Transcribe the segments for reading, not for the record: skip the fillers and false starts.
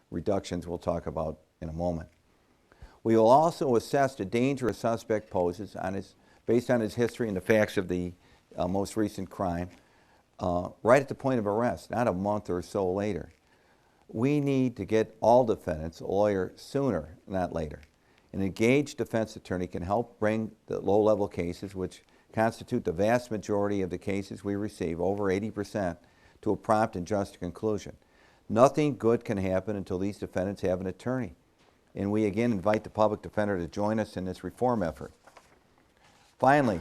reductions we'll talk about in a moment. We will also assess the danger a suspect poses based on his history and the facts of the most recent crime right at the point of arrest, not a month or so later. We need to get all defendants a lawyer sooner, not later. An engaged defense attorney can help bring the low-level cases, which constitute the vast majority of the cases we receive, over 80%, to a prompt and just conclusion. Nothing good can happen until these defendants have an attorney. And we again invite the public defender to join us in this reform effort. Finally,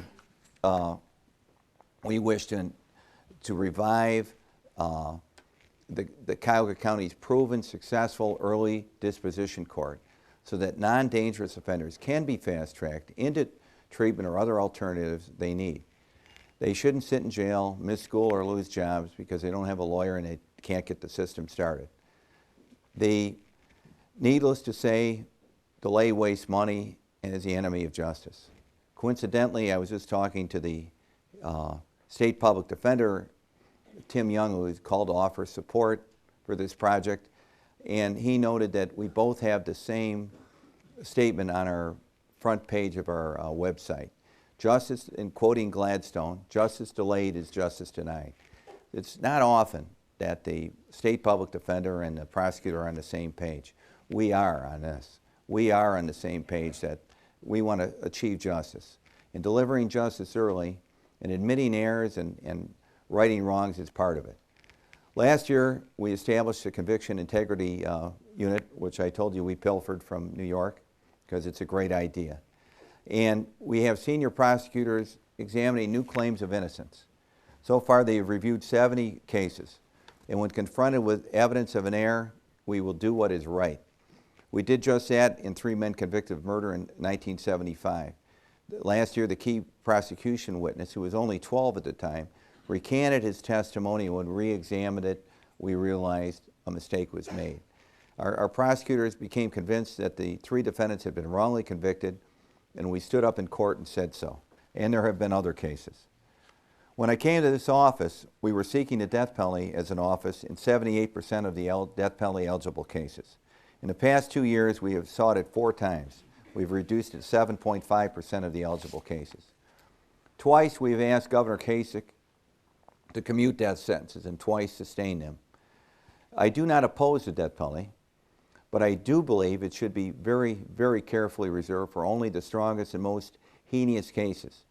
we wish to revive the Cuyahoga County's proven successful early disposition court so that non-dangerous offenders can be fast-tracked into treatment or other alternatives they need. They shouldn't sit in jail, miss school, or lose jobs because they don't have a lawyer and they can't get the system started. Needless to say, delay wastes money and is the enemy of justice. Coincidentally, I was just talking to the state public defender, Tim Young, who was called to offer support for this project, and he noted that we both have the same statement on our front page of our website. Justice, in quoting Gladstone, justice delayed is justice denied. It's not often that the state public defender and the prosecutor are on the same page. We are on this. We are on the same page that we want to achieve justice. And delivering justice early and admitting errors and righting wrongs is part of it. Last year, we established a conviction integrity unit, which I told you we pilfered from New York because it's a great idea. And we have senior prosecutors examining new claims of innocence. So far, they have reviewed 70 cases. And when confronted with evidence of an error, we will do what is right. We did just that in 3 men convicted of murder in 1975. Last year, the key prosecution witness, who was only 12 at the time, recanted his testimony. When we re-examined it, we realized a mistake was made. Our prosecutors became convinced that the 3 defendants had been wrongly convicted, and we stood up in court and said so. And there have been other cases. When I came to this office, we were seeking the death penalty as an office in 78% of the death penalty eligible cases. In the past 2 years, we have sought it 4 times. We've reduced it to 7.5% of the eligible cases. Twice we've asked Governor Kasich to commute death sentences and twice sustain them. I do not oppose the death penalty, but I do believe it should be very, very carefully reserved for only the strongest and most heinous cases.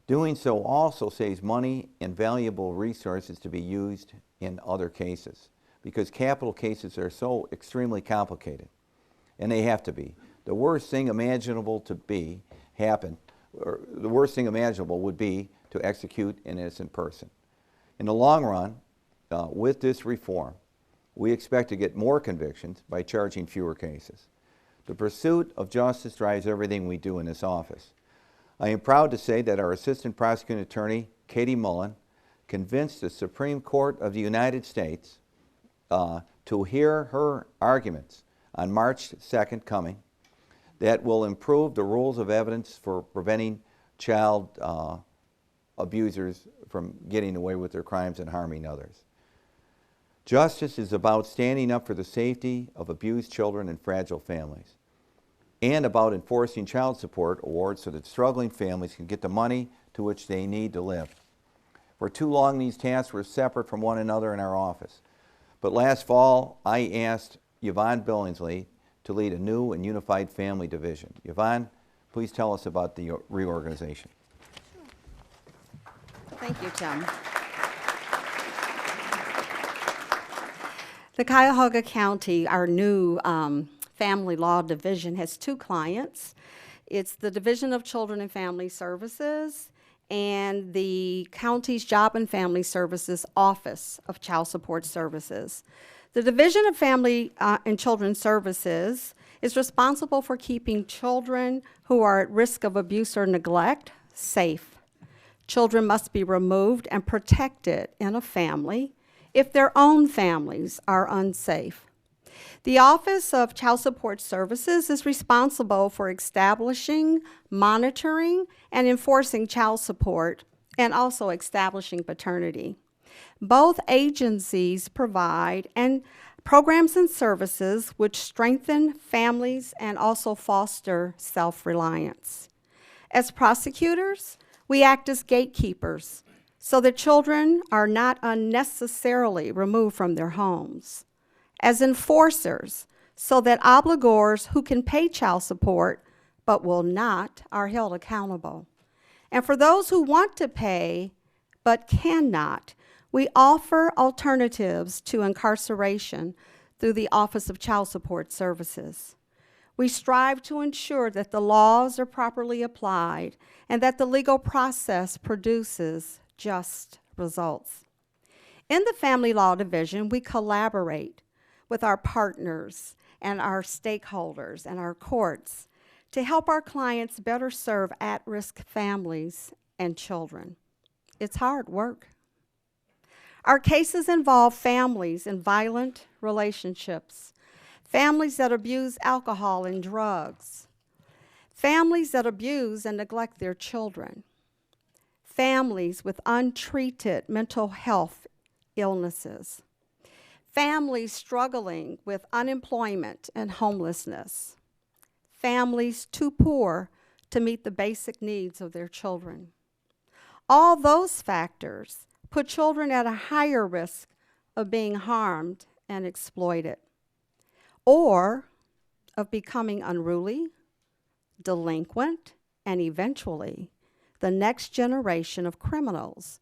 Doing so also saves money and valuable resources to be used in other cases because capital cases are so extremely complicated, and they have to be. The worst thing imaginable would be to execute an innocent person. In the long run, with this reform, we expect to get more convictions by charging fewer cases. The pursuit of justice drives everything we do in this office. I am proud to say that our Assistant Prosecuting Attorney, Katie Mullen, convinced the Supreme Court of the United States to hear her arguments on March 2nd coming that will improve the rules of evidence for preventing child abusers from getting away with their crimes and harming others. Justice is about standing up for the safety of abused children and fragile families, and about enforcing child support awards so that struggling families can get the money to which they need to live. For too long, these tasks were separate from one another in our office. But last fall, I asked Yvonne Billingsley to lead a new and unified family division. Yvonne, please tell us about the reorganization. Thank you, Tim. The Cuyahoga County, our new family law division, has 2 clients. It's the Division of Children and Family Services and the county's Job and Family Services Office of Child Support Services. The Division of Family and Children's Services is responsible for keeping children who are at risk of abuse or neglect safe. Children must be removed and protected in a family if their own families are unsafe. The Office of Child Support Services is responsible for establishing, monitoring, and enforcing child support, and also establishing paternity. Both agencies provide programs and services which strengthen families and also foster self-reliance. As prosecutors, we act as gatekeepers so that children are not unnecessarily removed from their homes. As enforcers, so that obligors who can pay child support but will not are held accountable. And for those who want to pay but cannot, we offer alternatives to incarceration through the Office of Child Support Services. We strive to ensure that the laws are properly applied and that the legal process produces just results. In the Family Law Division, we collaborate with our partners and our stakeholders and our courts to help our clients better serve at-risk families and children. It's hard work. Our cases involve families in violent relationships, families that abuse alcohol and drugs, families that abuse and neglect their children, families with untreated mental health illnesses, families struggling with unemployment and homelessness, families too poor to meet the basic needs of their children. All those factors put children at a higher risk of being harmed and exploited, or of becoming unruly, delinquent, and eventually the next generation of criminals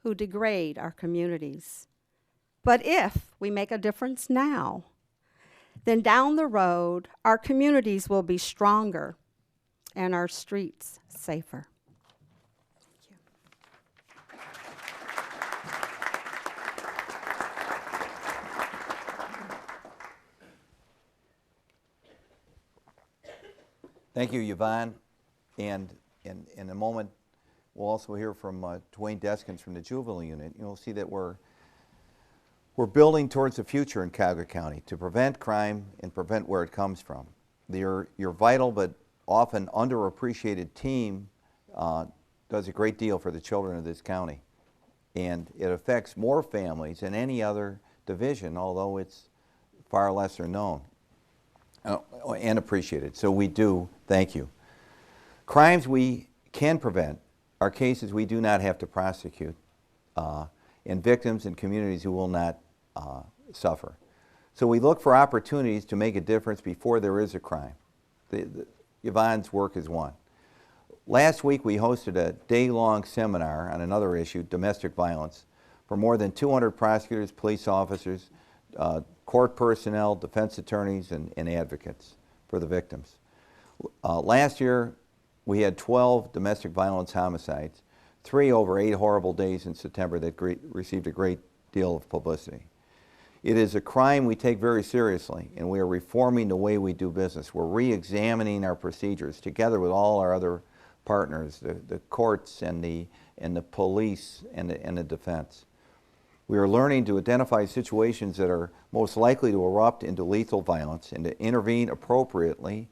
who degrade our communities. But if we make a difference now, then down the road, our communities will be stronger and our streets safer. Thank you, Yvonne. And in a moment, we'll also hear from Dwayne Deskins from the Juvenile Unit. You'll see that we're building towards the future in Cuyahoga County to prevent crime and prevent where it comes from. Your vital but often underappreciated team does a great deal for the children of this county. And it affects more families than any other division, although it's far lesser known and appreciated. So we do thank you. Crimes we can prevent are cases we do not have to prosecute, and victims and communities who will not suffer. So we look for opportunities to make a difference before there is a crime. Yvonne's work is one. Last week we hosted a day-long seminar on another issue, domestic violence, for more than 200 prosecutors, police officers, court personnel, defense attorneys, and advocates for the victims. Last year we had 12 domestic violence homicides, 3 over 8 horrible days in September that received a great deal of publicity. It is a crime we take very seriously, and we are reforming the way we do business. We're re-examining our procedures together with all our other partners, the courts and the police and the defense. We are learning to identify situations that are most likely to erupt into lethal violence and to intervene appropriately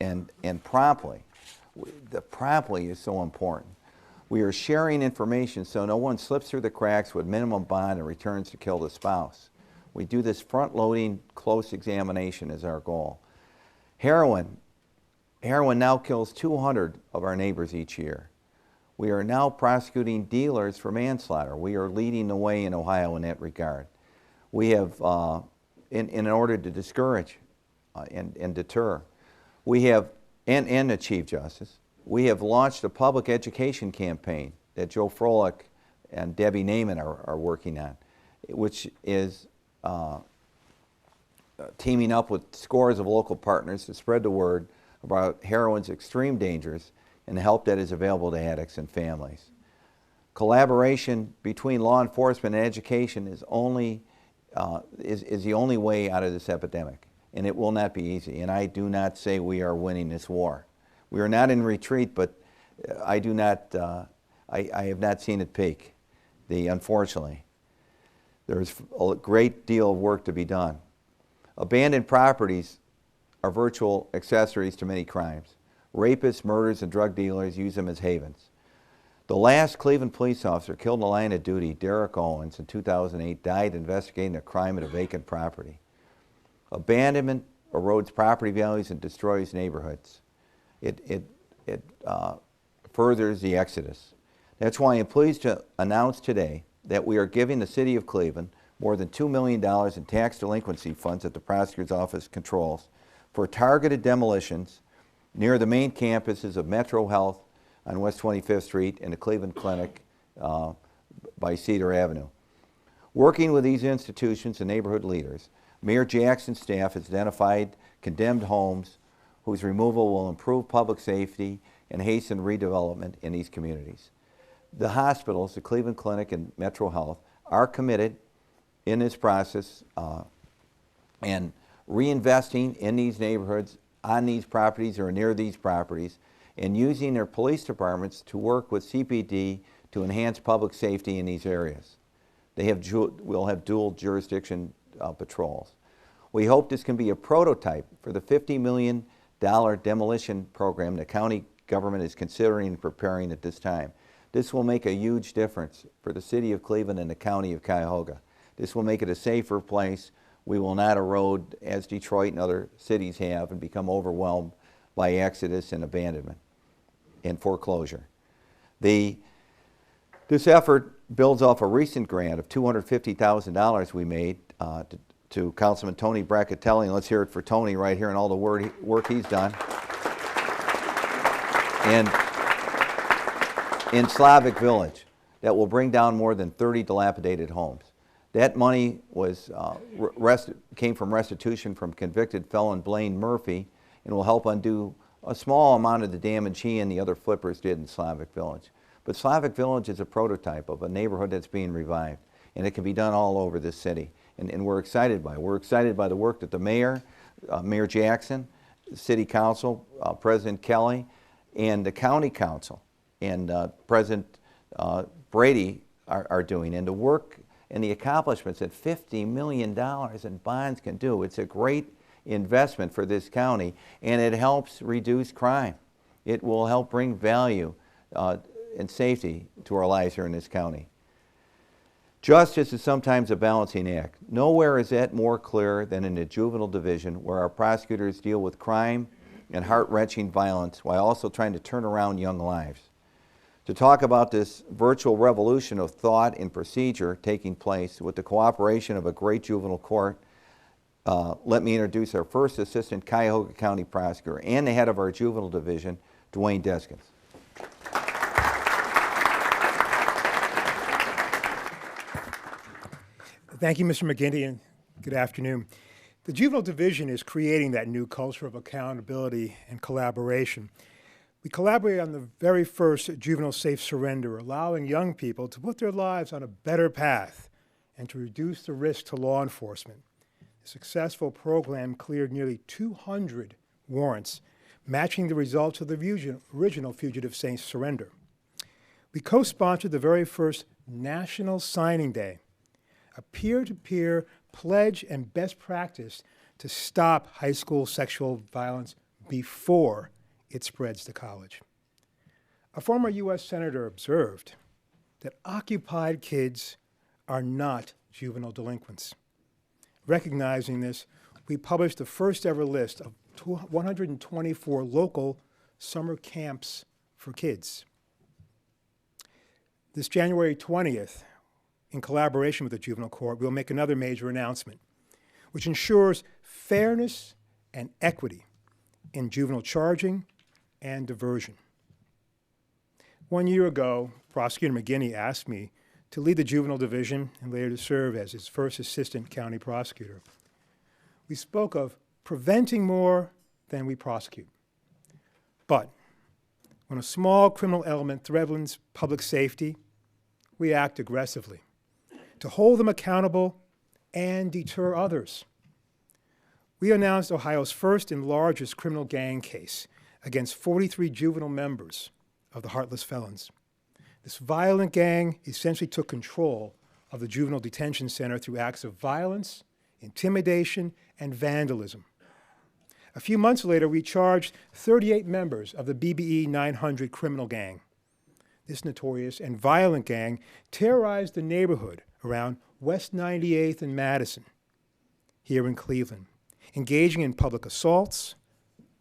and promptly. The promptly is so important. We are sharing information so no one slips through the cracks with minimum bond and returns to kill the spouse. We do this front-loading, close examination as our goal. Heroin now kills 200 of our neighbors each year. We are now prosecuting dealers for manslaughter. We are leading the way in Ohio in that regard. We have, in order to discourage and deter, we have, and achieve justice, we have launched a public education campaign that Joe Froelich and Debbie Naiman are working on, which is teaming up with scores of local partners to spread the word about heroin's extreme dangers and the help that is available to addicts and families. Collaboration between law enforcement and education is the only way out of this epidemic, and it will not be easy. And I do not say we are winning this war. We are not in retreat, but I have not seen it peak. Unfortunately, there's a great deal of work to be done. Abandoned properties are virtual accessories to many crimes. Rapists, murderers, and drug dealers use them as havens. The last Cleveland police officer killed in the line of duty, Derek Owens, in 2008, died investigating a crime at a vacant property. Abandonment erodes property values and destroys neighborhoods. It furthers the exodus. That's why I'm pleased to announce today that we are giving the City of Cleveland more than $2 million in tax delinquency funds that the prosecutor's office controls for targeted demolitions near the main campuses of Metro Health on West 25th Street and the Cleveland Clinic by Cedar Avenue. Working with these institutions and neighborhood leaders, Mayor Jackson's staff has identified condemned homes whose removal will improve public safety and hasten redevelopment in these communities. The hospitals, the Cleveland Clinic and Metro Health, are committed in this process and reinvesting in these neighborhoods, on these properties or near these properties, and using their police departments to work with CPD to enhance public safety in these areas. We'll have dual jurisdiction patrols. We hope this can be a prototype for the $50 million demolition program the county government is considering and preparing at this time. This will make a huge difference for the City of Cleveland and the County of Cuyahoga. This will make it a safer place. We will not erode, as Detroit and other cities have, and become overwhelmed by exodus and abandonment and foreclosure. This effort builds off a recent grant of $250,000 we made to Councilman Tony Brackatelli, and let's hear it for Tony right here and all the work he's done. And in Slavic Village, that will bring down more than 30 dilapidated homes. That money was came from restitution from convicted felon Blaine Murphy and will help undo a small amount of the damage he and the other flippers did in Slavic Village. But Slavic Village is a prototype of a neighborhood that's being revived, and it can be done all over this city. And we're excited by it. We're excited by the work that the mayor, Mayor Jackson, the City Council, President Kelly, and the County Council, and President Brady are doing, and the work and the accomplishments that $50 million in bonds can do. It's a great investment for this county, and it helps reduce crime. It will help bring value and safety to our lives here in this county. Justice is sometimes a balancing act. Nowhere is that more clear than in the juvenile division, where our prosecutors deal with crime and heart-wrenching violence while also trying to turn around young lives. To talk about this virtual revolution of thought and procedure taking place with the cooperation of a great juvenile court, let me introduce our first Assistant Cuyahoga County Prosecutor and the head of our juvenile division, Dwayne Deskins. Thank you, Mr. McGinty, and good afternoon. The Juvenile Division is creating that new culture of accountability and collaboration. We collaborate on the very first juvenile safe surrender, allowing young people to put their lives on a better path and to reduce the risk to law enforcement. The successful program cleared nearly 200 warrants, matching the results of the original fugitive safe surrender. We co-sponsored the very first National Signing Day, a peer-to-peer pledge and best practice to stop high school sexual violence before it spreads to college. A former U.S. Senator observed that occupied kids are not juvenile delinquents. Recognizing this, we published the first ever list of 124 local summer camps for kids. This January 20th, in collaboration with the Juvenile Court, we'll make another major announcement, which ensures fairness and equity in juvenile charging and diversion. 1 year ago, Prosecutor McGinty asked me to lead the Juvenile Division and later to serve as his first Assistant County Prosecutor. We spoke of preventing more than we prosecute. But when a small criminal element threatens public safety, we act aggressively to hold them accountable and deter others. We announced Ohio's first and largest criminal gang case against 43 juvenile members of the Heartless Felons. This violent gang essentially took control of the juvenile detention center through acts of violence, intimidation, and vandalism. A few months later, we charged 38 members of the BBE 900 criminal gang. This notorious and violent gang terrorized the neighborhood around West 98th and Madison, here in Cleveland. engaging in public assaults,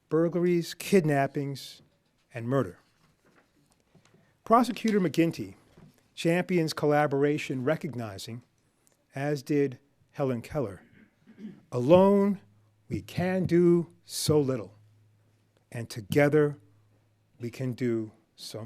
burglaries, kidnappings, and murder. Prosecutor McGinty champions collaboration, recognizing, as did Helen Keller, alone we can do so little, and together we can do so